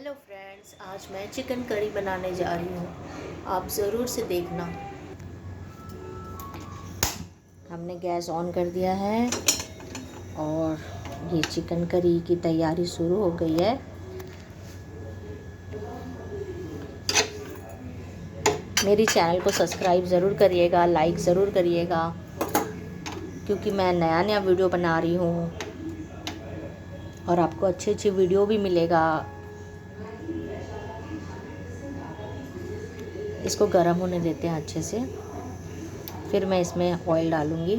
Hello friends, आज मैं chicken curry बनाने जा रही हूँ। आप ज़रूर से देखना। हमने गैस ऑन कर दिया है और ये चिकन करी की तैयारी शुरू हो गई है। मेरी चैनल को सब्सक्राइब ज़रूर करिएगा, लाइक ज़रूर करिएगा, क्योंकि मैं नया नया वीडियो बना रही हूँ और आपको अच्छी अच्छी वीडियो भी मिलेगा। इसको गर्म होने देते हैं अच्छे से, फिर मैं इसमें ऑयल डालूँगी।